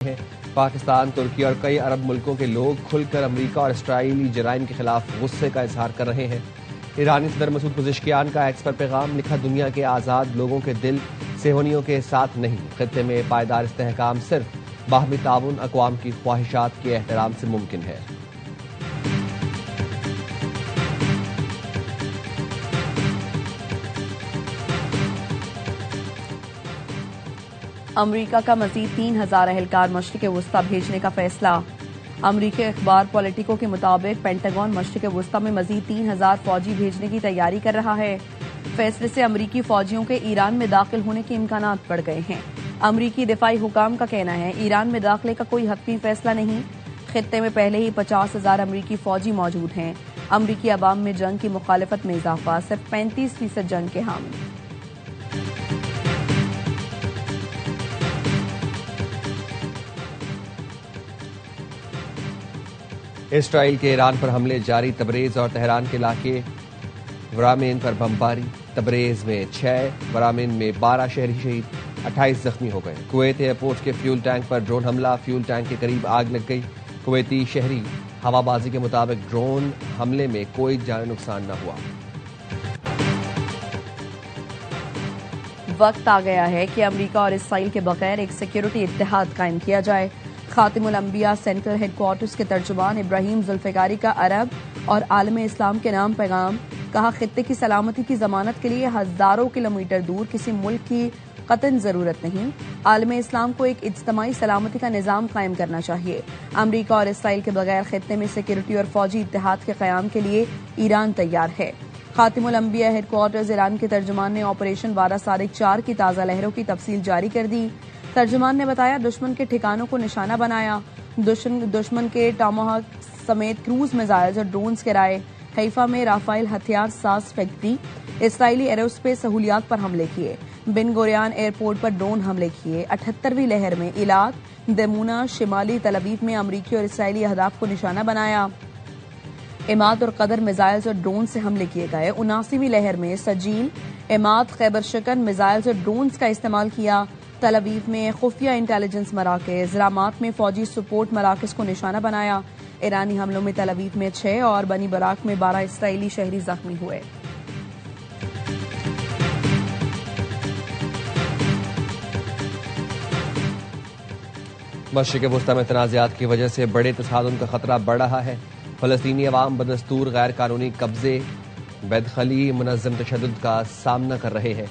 ہیں۔ پاکستان، ترکی اور کئی عرب ملکوں کے لوگ کھل کر امریکہ اور اسرائیلی جرائم کے خلاف غصے کا اظہار کر رہے ہیں۔ ایرانی صدر مسعود پزشکیان کا ایکس پر پیغام لکھا، دنیا کے آزاد لوگوں کے دل صہیونیوں کے ساتھ نہیں، خطے میں پائیدار استحکام صرف باہمی تعاون، اقوام کی خواہشات کے احترام سے ممکن ہے۔ امریکہ کا مزید 3000 اہلکار مشرق وسطی بھیجنے کا فیصلہ۔ امریکی اخبار پولیٹیکو کے مطابق پینٹاگون مشرق وسطی میں مزید 3000 فوجی بھیجنے کی تیاری کر رہا ہے۔ فیصلے سے امریکی فوجیوں کے ایران میں داخل ہونے کے امکانات بڑھ گئے ہیں۔ امریکی دفاعی حکام کا کہنا ہے ایران میں داخلے کا کوئی حتمی فیصلہ نہیں۔ خطے میں پہلے ہی 50,000 امریکی فوجی موجود ہیں۔ امریکی عوام میں جنگ کی مخالفت میں اضافہ، صرف 35% جنگ کے حامی۔ اسرائیل کے ایران پر حملے جاری، تبریز اور تہران کے علاقے ورامین پر بمباری، تبریز میں 6، ورامین میں 12 شہری شہید، 28 زخمی ہو گئے۔ کویت ایئرپورٹ کے فیول ٹینک پر ڈرون حملہ، فیول ٹینک کے قریب آگ لگ گئی۔ کویتی شہری ہوا بازی کے مطابق ڈرون حملے میں کوئی جانی نقصان نہ ہوا۔ وقت آ گیا ہے کہ امریکہ اور اسرائیل کے بغیر ایک سیکیورٹی اتحاد قائم کیا جائے۔ خاتم الانبیاء سینٹرل ہیڈ کوارٹرز کے ترجمان ابراہیم ذوالفقاری کا عرب اور عالم اسلام کے نام پیغام، کہا خطے کی سلامتی کی ضمانت کے لیے ہزاروں کلومیٹر دور کسی ملک کی قطعاً ضرورت نہیں۔ عالم اسلام کو ایک اجتماعی سلامتی کا نظام قائم کرنا چاہیے۔ امریکہ اور اسرائیل کے بغیر خطے میں سیکیورٹی اور فوجی اتحاد کے قیام کے لیے ایران تیار ہے۔ خاتم الانبیاء ہیڈ کوارٹرز ایران کے ترجمان نے آپریشن وارا صادق 4 کی تازہ لہروں کی تفصیل جاری کر دی۔ ترجمان نے بتایا دشمن کے ٹھکانوں کو نشانہ بنایا، دشمن کے ٹاماہاک سمیت کروز میزائلز اور ڈرونز گرائے، حیفا میں رافائل ہتھیار ساز فیکٹری، اسرائیلی ایروسپیس سہولیات پر حملے کیے، بن گوریان ایئرپورٹ پر ڈرون حملے کیے۔ 78ویں لہر میں ایلات، دیمونا، شمالی تل ابیب میں امریکی اور اسرائیلی اہداف کو نشانہ بنایا، عماد اور قدر میزائلز اور ڈرون سے حملے کیے گئے۔ 79ویں لہر میں سجیل، عماد، خیبر شکن میزائلز اور ڈرونز کا استعمال کیا۔ تل ابیب میں خفیہ انٹیلیجنس مراکز، رامات میں فوجی سپورٹ مراکز کو نشانہ بنایا۔ ایرانی حملوں میں تل ابیب میں 6 اور بنی براق میں 12 اسرائیلی شہری زخمی ہوئے۔ مشرق وسطی میں تنازعات کی وجہ سے بڑے تصادم کا خطرہ بڑھ رہا ہے۔ فلسطینی عوام بدستور غیر قانونی قبضے، بےدخلی، منظم تشدد کا سامنا کر رہے ہیں۔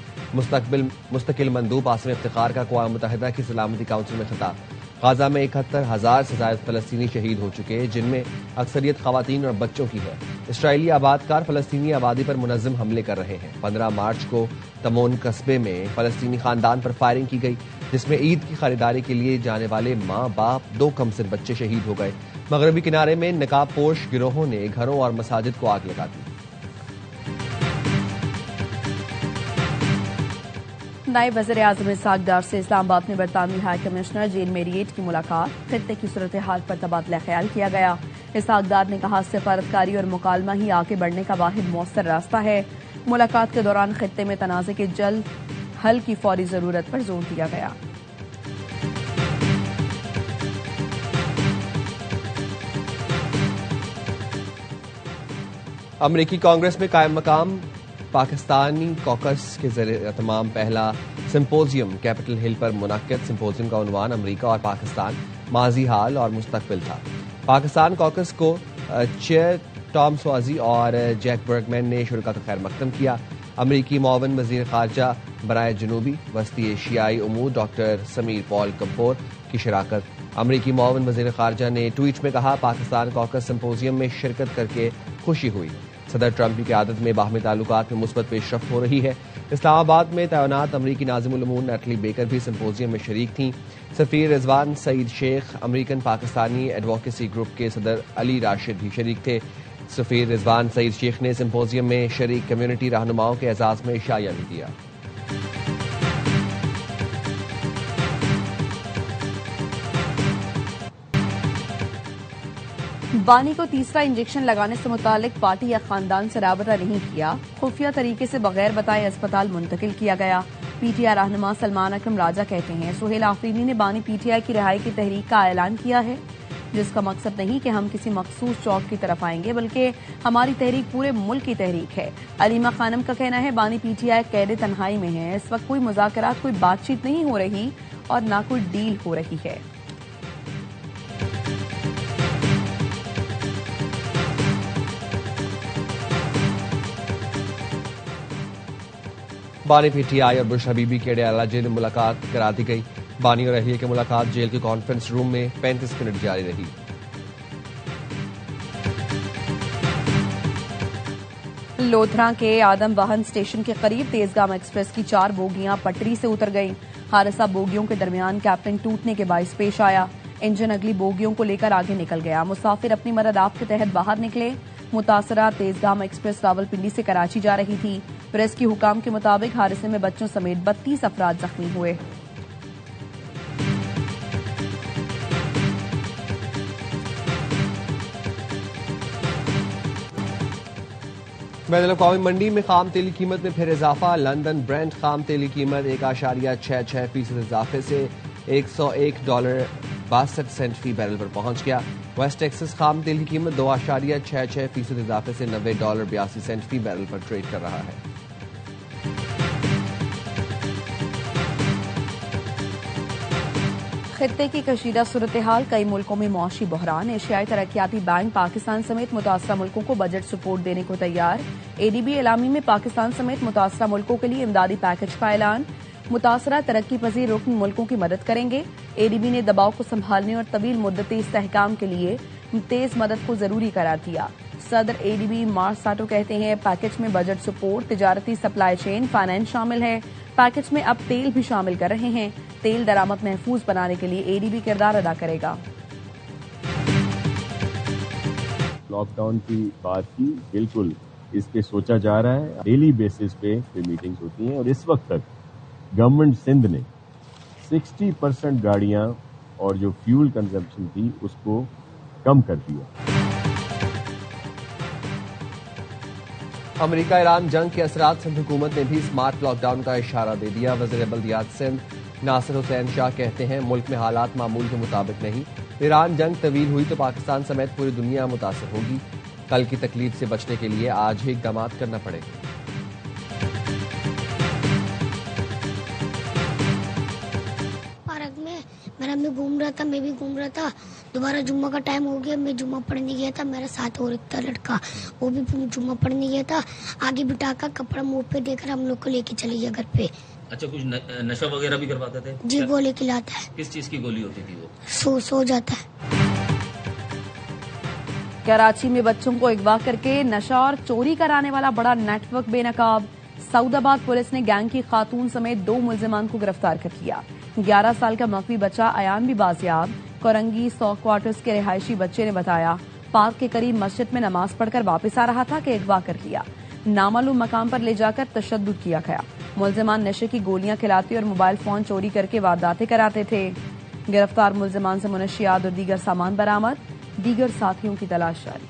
مستقل مندوب آصف افتخار کا اقوام متحدہ کی سلامتی کونسل میں خطاب۔ غزہ میں 71,000 سے زائد فلسطینی شہید ہو چکے، جن میں اکثریت خواتین اور بچوں کی ہے۔ اسرائیلی آبادکار فلسطینی آبادی پر منظم حملے کر رہے ہیں۔ 15 مارچ کو تمون قصبے میں فلسطینی خاندان پر فائرنگ کی گئی، جس میں عید کی خریداری کے لیے جانے والے ماں باپ، 2 کمسن بچے شہید ہو گئے۔ مغربی کنارے میں نقاب پوش گروہوں نے گھروں اور مساجد کو آگ لگا دی۔ نائب وزیر اعظم اسحاق ڈار سے اسلام آباد میں برطانوی ہائی کمشنر جین میریٹ کی ملاقات، خطے کی صورتحال پر تبادلہ خیال کیا گیا۔ اسحاق ڈار نے کہا سفارتکاری اور مکالمہ ہی آگے بڑھنے کا واحد مؤثر راستہ ہے۔ ملاقات کے دوران خطے میں تنازع کے جلد حل کی فوری ضرورت پر زور دیا گیا۔ امریکی کانگریس میں قائم مقام پاکستانی کوکس کے زیر اہتمام پہلا سمپوزیم کیپٹل ہل پر منعقد۔ سمپوزیم کا عنوان امریکہ اور پاکستان، ماضی، حال اور مستقبل تھا۔ پاکستان کوکس کو چیئر ٹام سوازی اور جیک برگمین نے شرکا کا خیر مقدم کیا۔ امریکی معاون وزیر خارجہ برائے جنوبی وسطی ایشیائی امور ڈاکٹر سمیر پال کمپور کی شراکت۔ امریکی معاون وزیر خارجہ نے ٹویٹ میں کہا پاکستان کوکس سمپوزیم میں شرکت کر کے خوشی ہوئی۔ صدر ٹرمپ کی قیادت میں باہمی تعلقات میں مثبت پیش رفت ہو رہی ہے۔ اسلام آباد میں تعینات امریکی ناظم الامور نیٹلی بیکر بھی سمپوزیم میں شریک تھیں۔ سفیر رضوان سعید شیخ، امریکن پاکستانی ایڈووکیسی گروپ کے صدر علی راشد بھی شریک تھے۔ سفیر رضوان سعید شیخ نے سمپوزیم میں شریک کمیونٹی رہنماؤں کے اعزاز میں عشائیہ بھی دیا۔ بانی کو تیسرا انجیکشن لگانے سے متعلق پارٹی یا خاندان سے رابطہ نہیں کیا، خفیہ طریقے سے بغیر بتائے اسپتال منتقل کیا گیا۔ پی ٹی آئی رہنما سلمان اکرم راجہ کہتے ہیں سہیل آفرینی نے بانی پی ٹی آئی کی رہائی کی تحریک کا اعلان کیا ہے، جس کا مقصد نہیں کہ ہم کسی مخصوص چوک کی طرف آئیں گے، بلکہ ہماری تحریک پورے ملک کی تحریک ہے۔ علیمہ خانم کا کہنا ہے بانی پی ٹی آئی قید تنہائی میں ہے، اس وقت کوئی مذاکرات، کوئی بات چیت نہیں ہو رہی اور نہ کوئی ڈیل ہو رہی ہے۔ بانی پی ٹی آئی اور بش حبیبی کے ڈیالہ جیل میں ملاقات کرا دی گئی۔ بانی اور اہلیہ کی ملاقات جیل کے کانفرنس روم میں 35 منٹ جاری رہی۔ لودھراں کے آدم واہن اسٹیشن کے قریب تیزگام ایکسپریس کی 4 بوگیاں پٹری سے اتر گئیں۔ حادثہ بوگیوں کے درمیان کیپٹن ٹوٹنے کے باعث پیش آیا۔ انجن اگلی بوگیوں کو لے کر آگے نکل گیا۔ مسافر اپنی مدد آپ کے تحت باہر نکلے۔ متاثرہ تیزگام ایکسپریس راولپنڈی سے کراچی جا رہی تھی۔ پریس کی حکام کے مطابق حادثے میں بچوں سمیت 32 افراد زخمی ہوئے۔ بین الاقوامی منڈی میں خام تیل کی قیمت میں پھر اضافہ۔ لندن برینٹ خام تیل کی قیمت 1.66% اضافے سے $101.62 فی بیرل پر پہنچ گیا۔ ویسٹ ٹیکسس خام تیل کی قیمت 2.66% اضافے سے $90.82 فی بیرل پر ٹریڈ کر رہا ہے۔ خطے کی کشیدہ صورتحال، کئی ملکوں میں معاشی بحران۔ ایشیائی ترقیاتی بینک پاکستان سمیت متاثرہ ملکوں کو بجٹ سپورٹ دینے کو تیار۔ اے ڈی بی اعلامی میں پاکستان سمیت متاثرہ ملکوں کے لیے امدادی پیکج کا اعلان۔ متاثرہ ترقی پذیر رکن ملکوں کی مدد کریں گے۔ اے ڈی بی نے دباؤ کو سنبھالنے اور طویل مدتی استحکام کے لیے تیز مدد کو ضروری قرار دیا۔ صدر اے ڈی بی مارک ساٹو کہتے ہیں پیکج میں بجٹ سپورٹ، تجارتی سپلائی چین، فائنانس شامل ہے۔ پیکج میں اب تیل بھی شامل کر رہے ہیں۔ تیل درآمد محفوظ بنانے کے لیے اے ڈی بی کردار ادا کرے گا۔ لاک ڈاؤن کی بات کی، بالکل اس پہ سوچا جا رہا ہے۔ ڈیلی بیسس پہ میٹنگز ہوتی ہیں اور اس وقت تک گورنمنٹ سندھ نے 60% گاڑیاں اور جو فیول کنزمپشن تھی اس کو کم کر دیا۔ امریکہ ایران جنگ کے اثرات، سندھ حکومت نے بھی اسمارٹ لاک ڈاؤن کا اشارہ دے دیا۔ وزیر بلدیات سندھ ناصر حسین شاہ کہتے ہیں ملک میں حالات معمول کے مطابق نہیں۔ ایران جنگ طویل ہوئی تو پاکستان سمیت پوری دنیا متاثر ہوگی۔ کل کی تکلیف سے بچنے کے لیے آج ہی اقدامات کرنا پڑے گا۔ پارک میں میرا میں گھوم رہا تھا، میں بھی گھوم رہا تھا۔ دوبارہ جمعہ کا ٹائم ہو گیا، میں جمعہ پڑھنے گیا تھا، میرا ساتھ اور ایک تھا لڑکا، وہ بھی جمعہ پڑھنے گیا تھا۔ آگے بٹھا کر کپڑا منہ پہ دے کر ہم لوگ کو لے کے چلے گیا گھر پہ۔ اچھا، کچھ نشہ وغیرہ بھی کرواتے تھے؟ جی، گولی کھلاتا ہے۔ کس چیز کی گولی ہوتی تھی وہ؟ سو جاتا ہے۔ کراچی میں بچوں کو اغوا کر کے نشہ اور چوری کرانے والا بڑا نیٹ ورک بے نقاب۔ سعود آباد پولیس نے گینگ کی خاتون سمیت 2 ملزمان کو گرفتار کر لیا۔ 11 سال کا مغوی بچہ ایان بھی بازیاب۔ کورنگی 100 کوارٹرز کے رہائشی بچے نے بتایا پارک کے قریب مسجد میں نماز پڑھ کر واپس آ رہا تھا کہ اغوا کر لیا۔ نامعلوم مقام پر لے جا کر تشدد کیا گیا۔ ملزمان نشے کی گولیاں کھلاتے اور موبائل فون چوری کر کے وارداتیں کراتے تھے۔ گرفتار ملزمان سے منشیات اور دیگر سامان برآمد، دیگر ساتھیوں کی تلاش جاری۔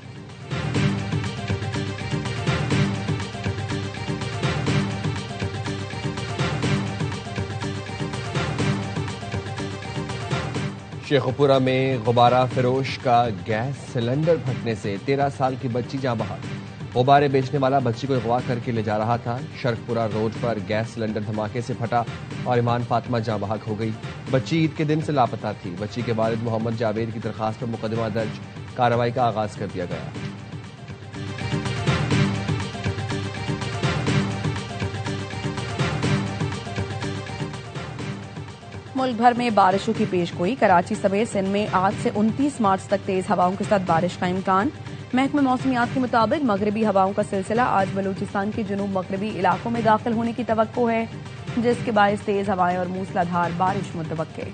شیخوپورہ میں غبارہ فروش کا گیس سلنڈر پھٹنے سے 13 سال کی بچی جاں بحق۔ غبارے بیچنے والا بچی کو اغوا کر کے لے جا رہا تھا۔ شرخپورہ روڈ پر گیس سلنڈر دھماکے سے پھٹا اور ایمان فاطمہ جاں بحق ہو گئی۔ بچی عید کے دن سے لاپتہ تھی۔ بچی کے والد محمد جاوید کی درخواست پر مقدمہ درج، کارروائی کا آغاز کر دیا گیا۔ ملک بھر میں بارشوں کی پیش گوئی۔ کراچی سمیت سندھ میں آج سے 29 مارچ تک تیز ہواؤں کے ساتھ بارش کا امکان۔ محکمہ موسمیات کے مطابق مغربی ہواؤں کا سلسلہ آج بلوچستان کے جنوب مغربی علاقوں میں داخل ہونے کی توقع ہے، جس کے باعث تیز ہوائیں اور موسلادھار بارش متوقع۔